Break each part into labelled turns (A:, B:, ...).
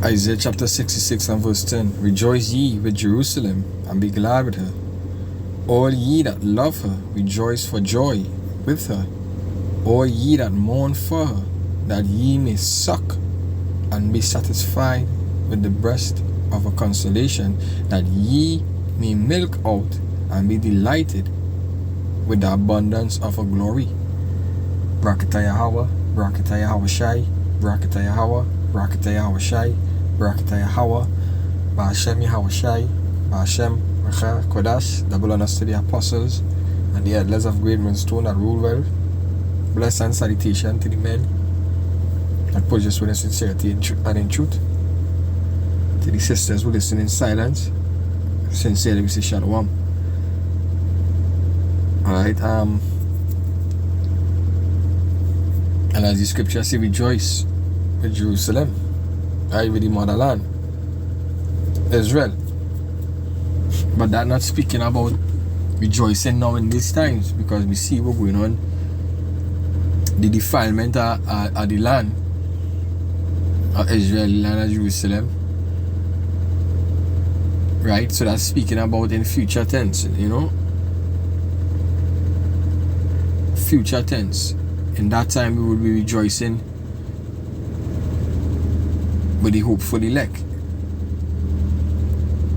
A: Isaiah chapter 66 and verse 10. Rejoice ye with Jerusalem, and be glad with her. All ye that love her, rejoice for joy with her. All ye that mourn for her, that ye may suck and be satisfied with the breast of her consolation, that ye may milk out and be delighted with the abundance of her glory. Brakata Yahweh, Brakata Yahweh Shai, Brakata Yahweh, Brakata Yahweh Shai, Brakata Yahweh, Ba'ashem Yahweh Shai, Ba'ashem Recha Kodash, double honors to the apostles and the elders of Great Millstone that rule well. Bless and salutation to the men that purchase with sincerity and in truth. To the sisters who listen in silence, sincerely we say Shalom. Alright, and as the scripture say, rejoice with Jerusalem, right, with the motherland, Israel. But that not speaking about rejoicing now in these times, because we see what's going on, the defilement of the land of Israel, land of Jerusalem, right? So that's speaking about in future tense, you know, future tense. In that time we will be rejoicing with the hopeful elect,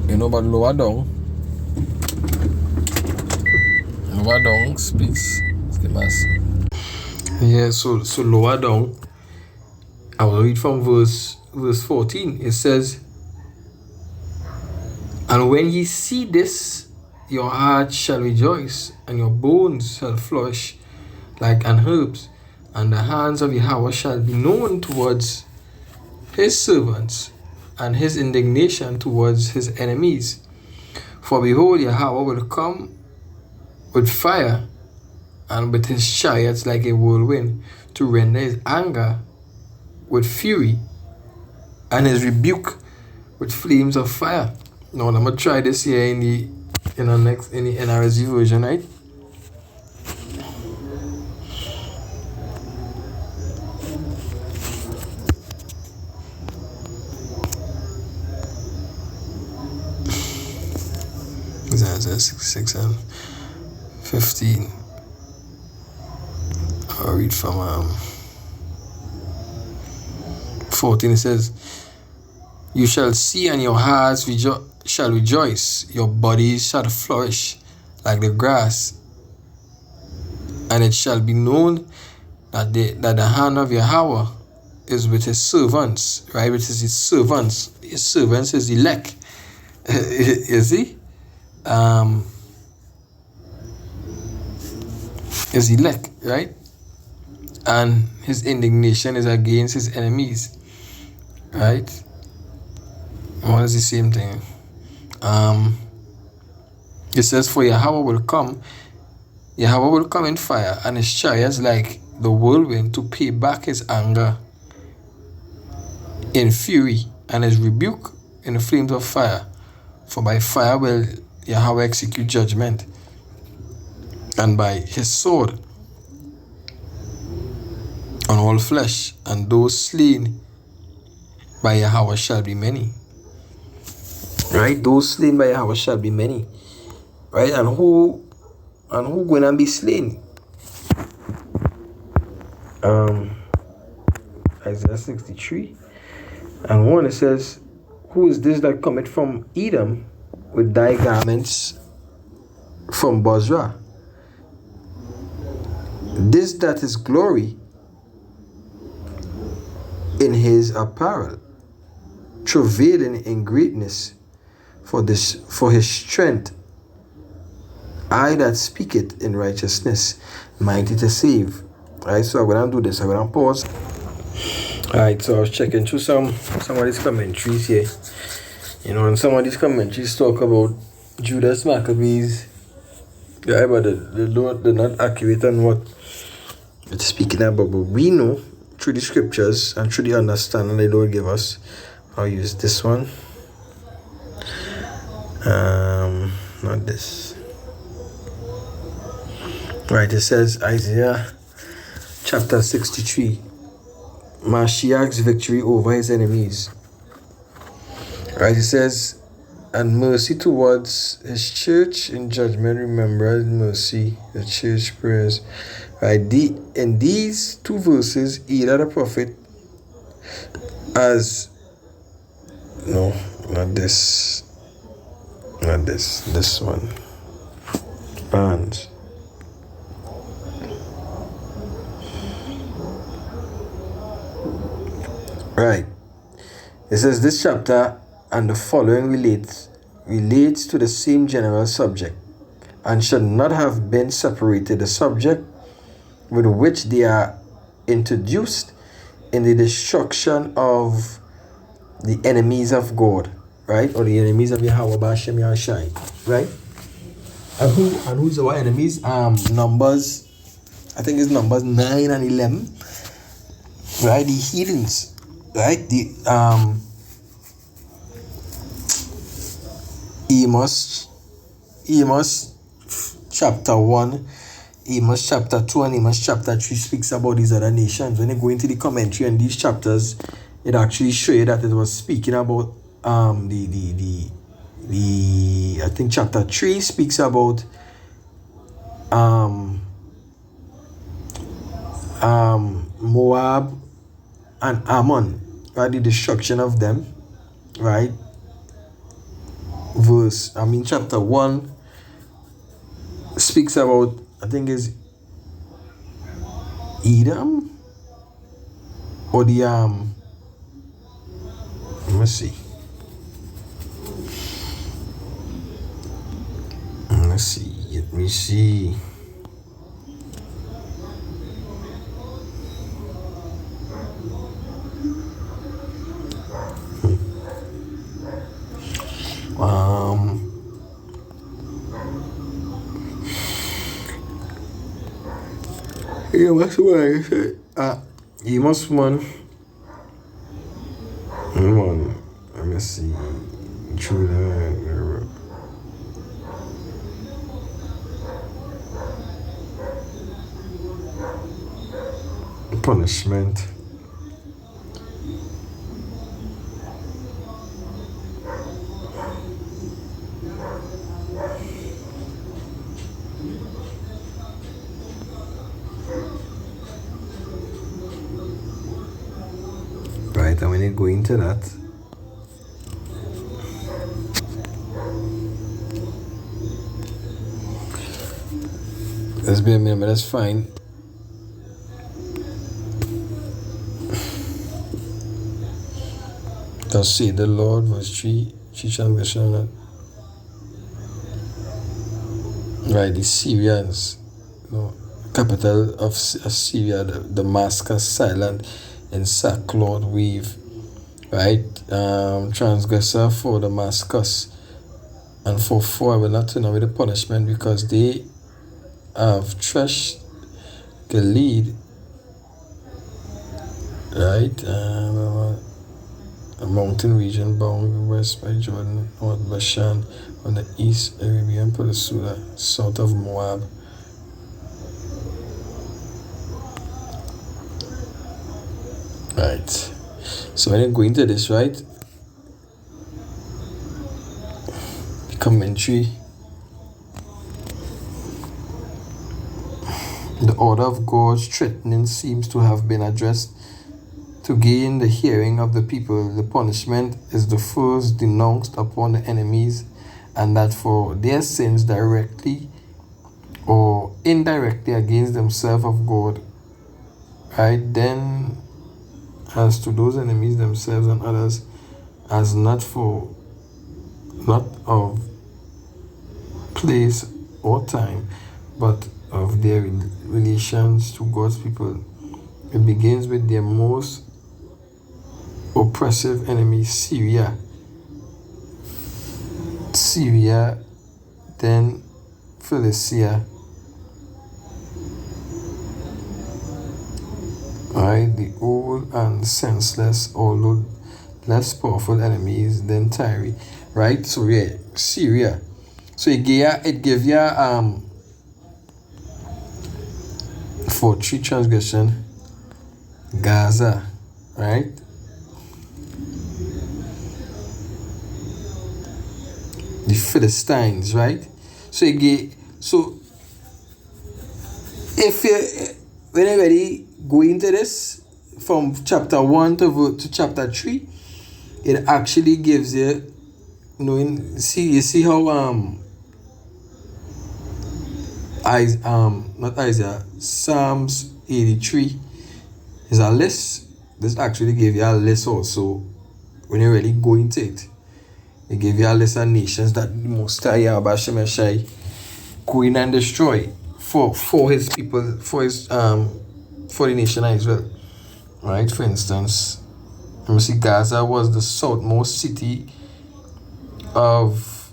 A: you know. But lower down speaks the mass. Yeah, so lower down, I will read from verse 14. It says, and when ye see this, your heart shall rejoice, and your bones shall flourish like an herbs, and the hands of Yahweh shall be known towards his servants, and his indignation towards his enemies. For behold, Yahweh will come with fire, and with his chariots like a whirlwind, to render his anger with fury, and his rebuke with flames of fire. Now I'm gonna try this here in the NRSV version, right? Isaiah 66 and 15. I'll read from 14. It says, you shall see, and your hearts shall rejoice, your bodies shall flourish like the grass, and it shall be known that the hand of Yahweh is with his servants, right? Which is his servants. His servants is elect. You see? Is elect, right? And his indignation is against his enemies, right? What is the same thing? It says, for Yahweh will come in fire, and his chariots like the whirlwind, to pay back his anger in fury, and his rebuke in the flames of fire. For by fire will Yahweh execute judgment, and by his sword on all flesh, and those slain by Yahweh shall be many. Right? Those slain by Yahweh shall be many. Right? And who gonna be slain? Isaiah 63 and 1, it says, who is this that cometh from Edom with thy garments from Bozrah? This that is glory in his apparel, travailing in greatness for his strength. I that speak it in righteousness, mighty to save. Alright, so I'm gonna do this. I'm gonna pause. Alright, so I was checking through some of these commentaries here. You know, and some of these commentaries talk about Judas Maccabees. Yeah, but they're not accurate on what it's speaking about. But we know through the scriptures and through the understanding they Lord give us. I'll use this one. Not this. Right, it says Isaiah chapter 63. Mashiach's victory over his enemies. Right, it says, and mercy towards his church in judgment, remember his mercy, the church prayers. Right, in these two verses, either the prophet as, no, not this one, bands. Right, it says this chapter and the following relates to the same general subject and should not have been separated. The subject with which they are introduced in the destruction of the enemies of God, right? Or the enemies of Yahweh Bashem Yahshai, right? And who's our enemies? Numbers, I think it's Numbers 9 and 11, right? The heathens, right? The Amos chapter 1, Amos chapter 2, and Amos chapter 3 speaks about these other nations. When you go into the commentary on these chapters, it actually shows you that it was speaking about the I think chapter 3 speaks about Moab and Ammon, right? The destruction of them, right? Chapter 1 speaks about, I think is EDOM or the let me see. Let me see. Yeah, what's what I said? You must one. Let me see. True that. Punishment. Right, and when you go into that, let's be a minute, that's fine. Thus say the Lord, verse 3, translation. Right, the Syrians, capital of Syria, Damascus, silent in sackcloth weave, right? Transgressor for Damascus, and for four I will not turn away the punishment, because they have threshed the lead, right? A mountain region bound west by Jordan, north Bashan, on the east Arabian Peninsula, south of Moab. Right. So when you go into this, right, the commentary, the order of God's threatening seems to have been addressed to gain the hearing of the people. The punishment is the first denounced upon the enemies, and that for their sins directly or indirectly against themselves of God. Right? Then as to those enemies themselves and others, as not of place or time, but of their relations to God's people. It begins with their most oppressive enemy, Syria, then Philistia, right? The old and senseless, although less powerful enemies than Tyre, right? So yeah, Syria. So it gave you for 3 transgression, Gaza, right? the Philistines, right? So if you when you already go into this from chapter 1 to chapter 3, it actually gives you, you see how not Isaiah, Psalms 83 is a list. This actually gave you a list also when you really go into it. It gave you a list of nations that the Most High Yahweh Shemeshai go in and destroy for his people, for the nation of Israel. Right? For instance, you see Gaza was the southmost city of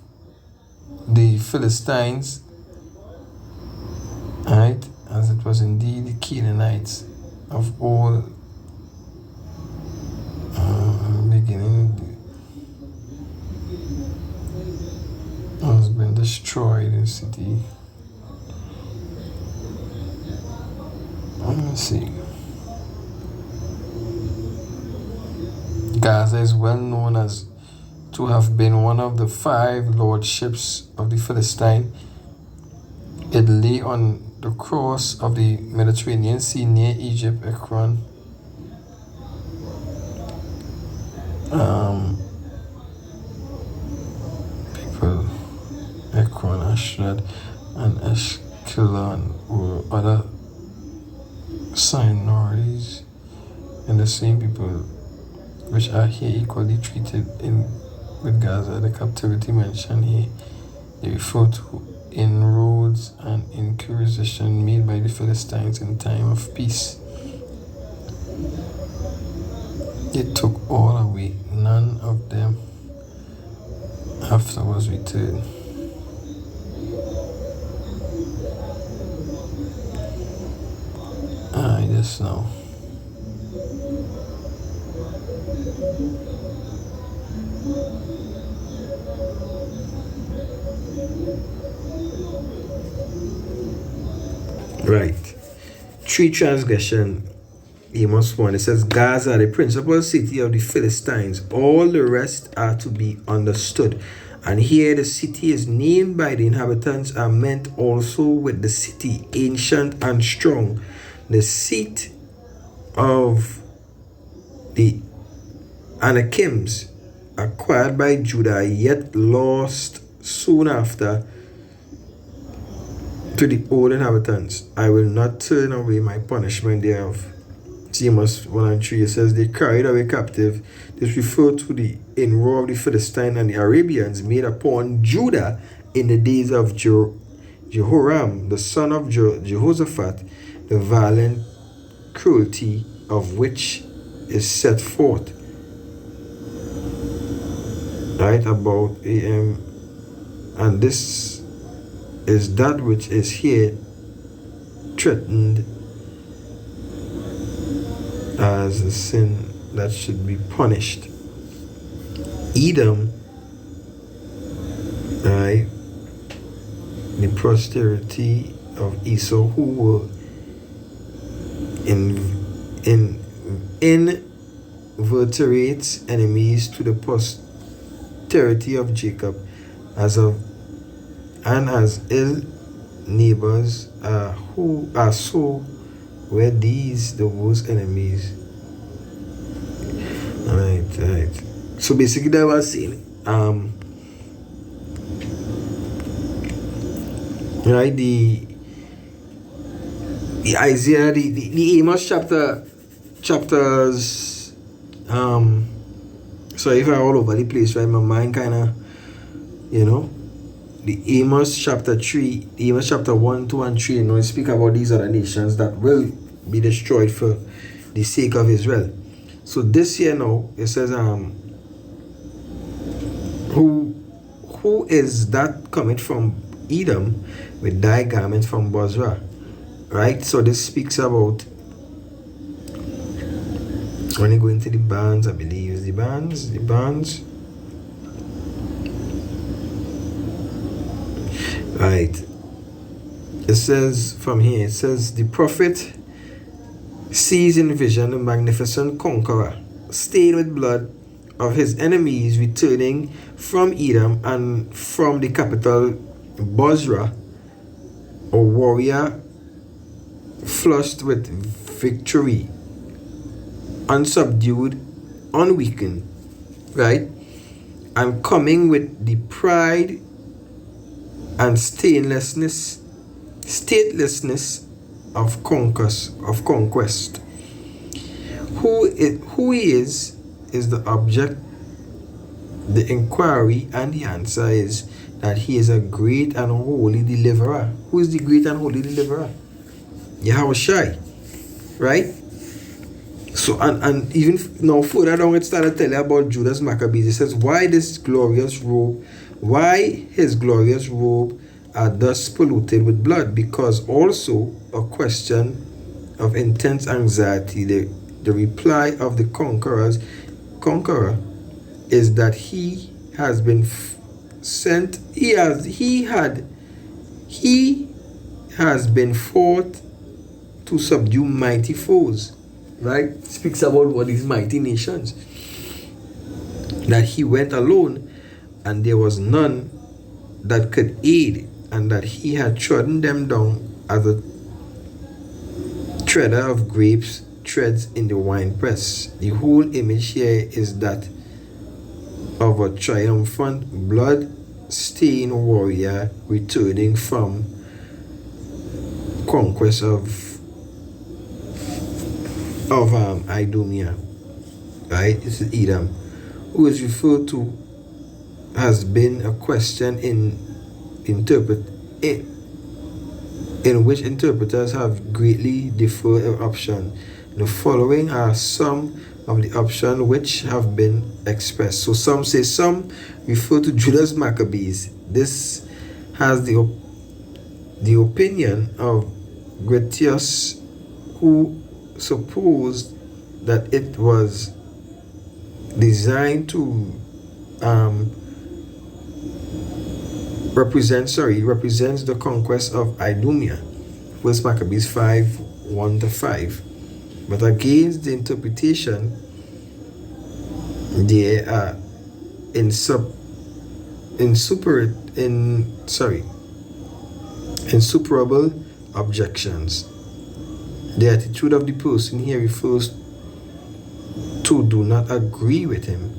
A: the Philistines, right? As it was indeed the Canaanites of all beginning has been destroyed in the city. Let's see. Gaza is well known as to have been one of the 5 lordships of the Philistine. It lay on the course of the Mediterranean Sea near Egypt, Ekron. People, Ekron, Ashdod, and Ashkelon were other minorities, and the same people which are here equally treated with Gaza. The captivity mentioned here, they refer to inroads and incursion made by the Philistines in time of peace. They took all away, none of them afterwards returned. Yes, now. Right. 3 transgression. Amos 1. It says, Gaza, the principal city of the Philistines. All the rest are to be understood. And here the city is named by the inhabitants are meant also with the city, ancient and strong, the seat of the Anakims, acquired by Judah, yet lost soon after to the old inhabitants. I will not turn away my punishment thereof. Amos 1 and 3, it says, they carried away captive. This referred to the inroad of the Philistine and the Arabians made upon Judah in the days of Jehoram, the son of Jehoshaphat, the violent cruelty of which is set forth right about and this is that which is here threatened as a sin that should be punished. Edom, right, the posterity of Esau, who were invertebrates enemies to the posterity of Jacob, as ill neighbors who are so were these the worst enemies. Right. So basically that was saying right, the Isaiah, the Amos chapters sorry if I'm all over the place, right? My mind kinda, the Amos chapter 3, Amos chapter 1, 2 and 3, it speak about these other nations that will be destroyed for the sake of Israel. So this year now it says who is that coming from Edom with thy garment from Bozrah? Right? So this speaks about when you go into the bands, I believe the bands. Right. It says from here, it says the prophet sees in vision a magnificent conqueror stained with blood
B: of his enemies returning from Edom and from the capital Bozrah, a warrior flushed with victory, unsubdued, unweakened, right? And coming with the pride and statelessness of conquest. Who he is the object, the inquiry, and the answer is that he is a great and holy deliverer. Who is the great and holy deliverer? Yahushai, right? So, and even now further down, it started telling about Judas Maccabees. It says, why his glorious robe are thus polluted with blood? Because also a question of intense anxiety. The reply of the conqueror is that he has been sent. He has been fought to subdue mighty foes. Right? Speaks about what these mighty nations. That he went alone, and there was none that could aid, and that he had trodden them down as a treader of grapes treads in the winepress. The whole image here is that of a triumphant, blood-stained warrior returning from conquest of Idumea, right? This is Edom, who is referred to has been a question in which interpreters have greatly differed options. The following are some of the options which have been expressed. So some refer to Judas Maccabees. This has the opinion of Gretius, who supposed that it was designed to represents the conquest of Idumea, 1 Maccabees 5:1-5. But against the interpretation, there are insuperable objections. The attitude of the person here refers to do not agree with him.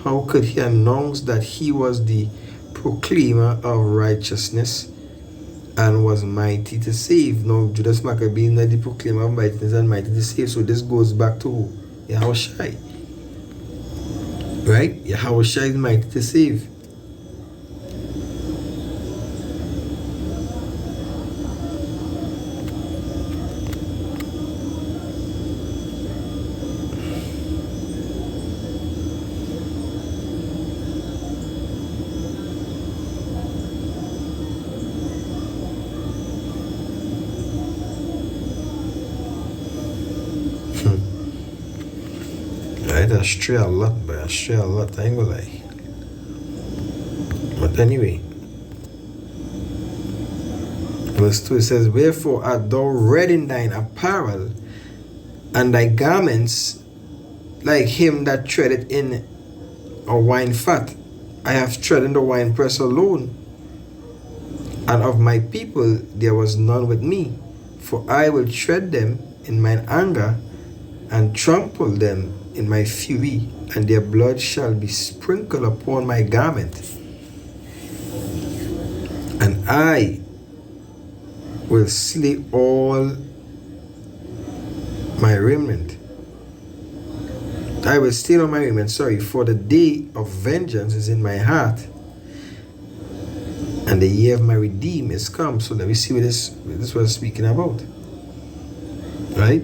B: How could he announce that he was the proclaimer of righteousness and was mighty to save? Now, Judas Maccabees is not the proclaimer of righteousness and mighty to save. So this goes back to who? Yahushai. Right? Yahushai is mighty to save. Right, I stray a lot, I ain't gonna lie. But anyway, verse 2 says, wherefore art thou red in thine apparel, and thy garments like him that treadeth in a wine fat? I have trodden the winepress alone, and of my people there was none with me. For I will tread them in mine anger, and trample them in my fury, and their blood shall be sprinkled upon my garment. And I will slay all my raiment. I will steal all my raiment, for the day of vengeance is in my heart, and the year of my redeem is come. So let me see what this was speaking about. Right?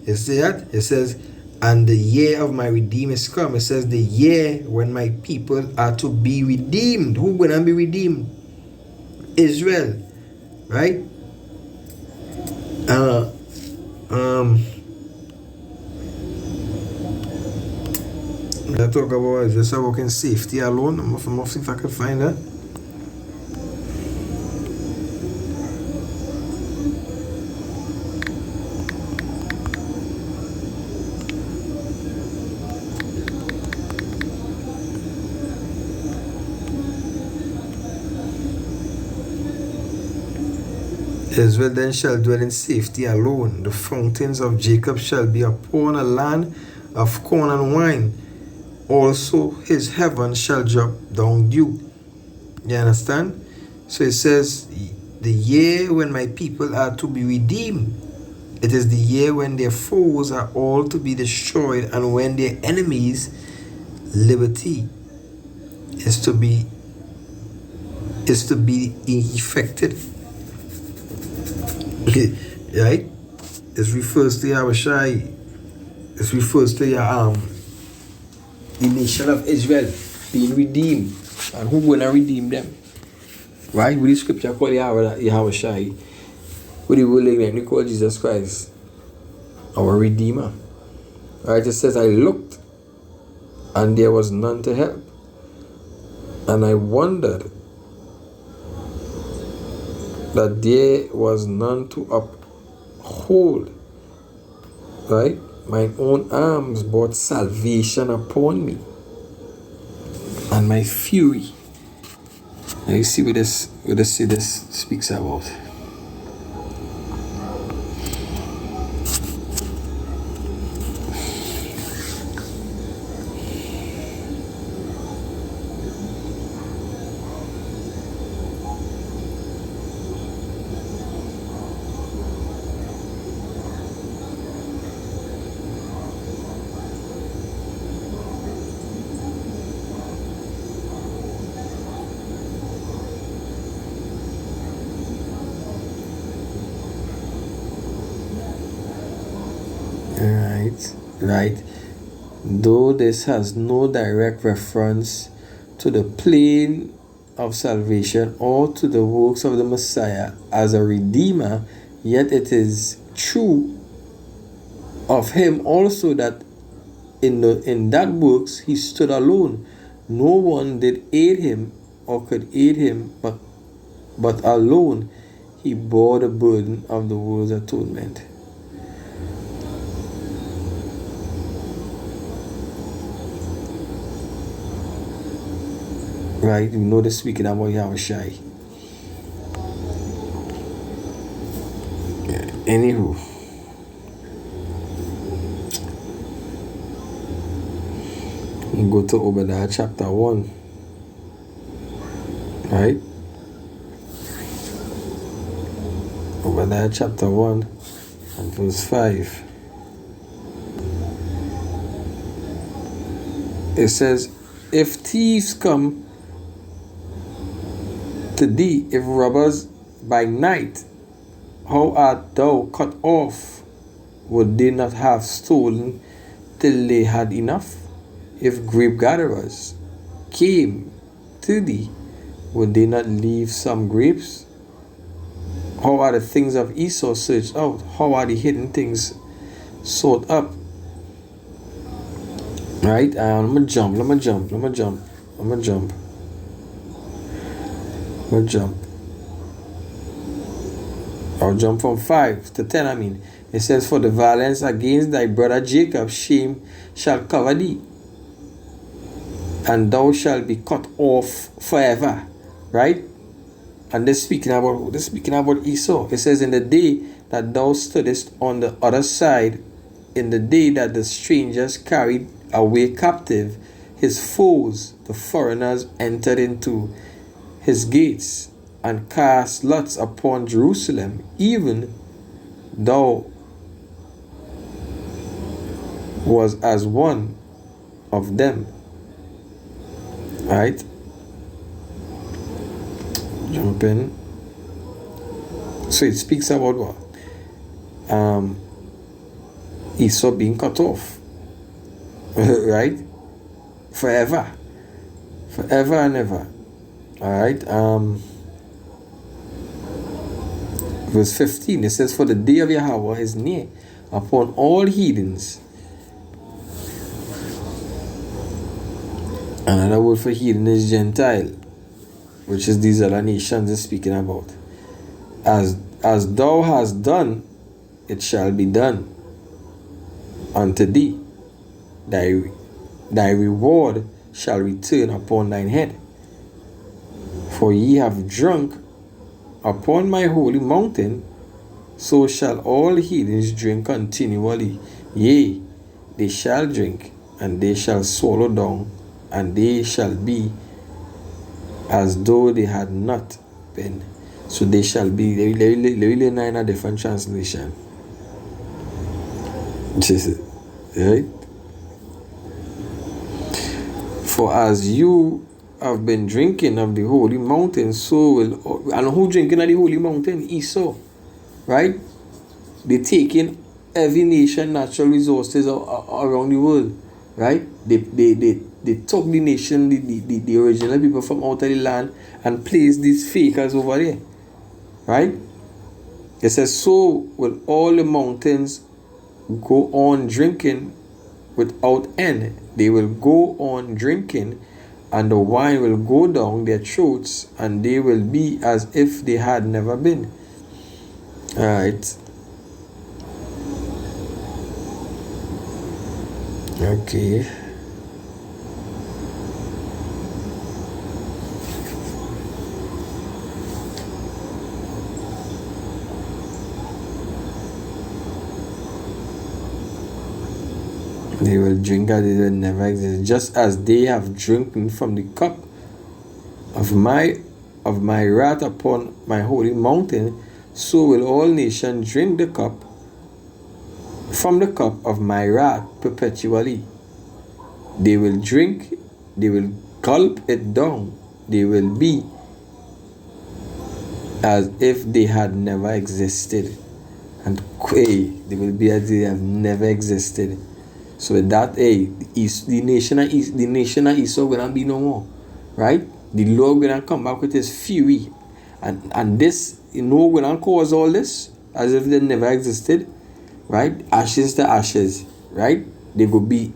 B: You see that? It says, and the year of my redeem is come. It says the year when my people are to be redeemed. Who gonna be redeemed? Israel. Right? Let's talk about, is this about in safety alone? I'm see if I can find that. Israel then shall dwell in safety alone. The fountains of Jacob shall be upon a land of corn and wine. Also his heaven shall drop down dew. You understand? So it says, the year when my people are to be redeemed. It is the year when their foes are all to be destroyed, and when their enemies' liberty is to be effected. Right? This refers to Yahushai. This refers to the nation of Israel being redeemed. And who gonna redeem them? Right? With the scripture called Yahushai. With the word like we call Jesus Christ our Redeemer. Right? It says, I looked and there was none to help. And I wondered that there was none to uphold. Right? My own arms brought salvation upon me, and my fury. Now you see what this speaks about. Right. Though this has no direct reference to the plane of salvation or to the works of the Messiah as a redeemer, yet it is true of him also that in that works he stood alone. No one did aid him or could aid him, but alone he bore the burden of the world's atonement. Right, we know this speaking about Yahushai. Yeah. Anywho, we go to Obadiah chapter 1. Right? Obadiah chapter 1 and verse 5. It says, if thieves come to thee, if robbers by night, how art thou cut off? Would they not have stolen till they had enough? If grape gatherers came to thee, would they not leave some grapes? How are the things of Esau searched out? How are the hidden things sought up? Right? I'm gonna jump. I'll jump from 5 to 10. It says, for the violence against thy brother Jacob, shame shall cover thee, and thou shalt be cut off forever. Right? And this speaking about Esau. It says, in the day that thou stoodest on the other side, in the day that the strangers carried away captive his foes, the foreigners entered into his gates and cast lots upon Jerusalem, even thou was as one of them. Right? Jump in. So it speaks about what? Esau being cut off. Right? Forever and ever. Alright, verse 15, it says, for the day of Yahweh is near upon all heathens. Another word for heathen is Gentile, which is these other nations is speaking about. As thou hast done, it shall be done unto thee. Thy reward shall return upon thine head. For ye have drunk upon my holy mountain, so shall all heathens drink continually. Yea, they shall drink, and they shall swallow down, and they shall be as though they had not been. So they shall be, really in a different translation. Right? For as you have been drinking of the holy mountain, so will, and who drinking of the holy mountain? Esau, right? They taking every nation natural resources around the world, right? They took the nation, the original people from out of the land, and placed these fakers over there, right? It says, so will all the mountains go on drinking without end. They will go on drinking, and the wine will go down their throats, and they will be as if they had never been. Alright. Okay. They will drink as they will never exist, just as they have drinking from the cup of my wrath upon my holy mountain, so will all nations drink the cup from the cup of my wrath perpetually. They will drink, they will gulp it down, they will be as if they had never existed, and they will be as they have never existed. So with that, the nation of Esau gonna be no more, right? The Lord gonna come back with his fury, and this, gonna cause all this as if they never existed, right? Ashes to ashes, right? There will be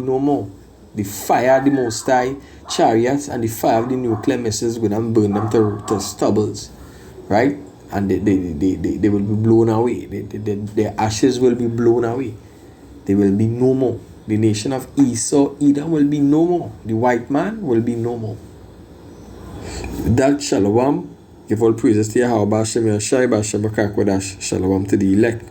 B: no more. The fire of the Most High chariots and the fire of the nuclear missiles gonna burn them to stubbles, right? And they will be blown away. Their ashes will be blown away. They will be no more. The nation of Esau, Edom, will be no more. The white man will be no more. That shalom. Give all praises to Yahweh Bashem Yashai Bashem Bakakwadash. Shalom to the elect.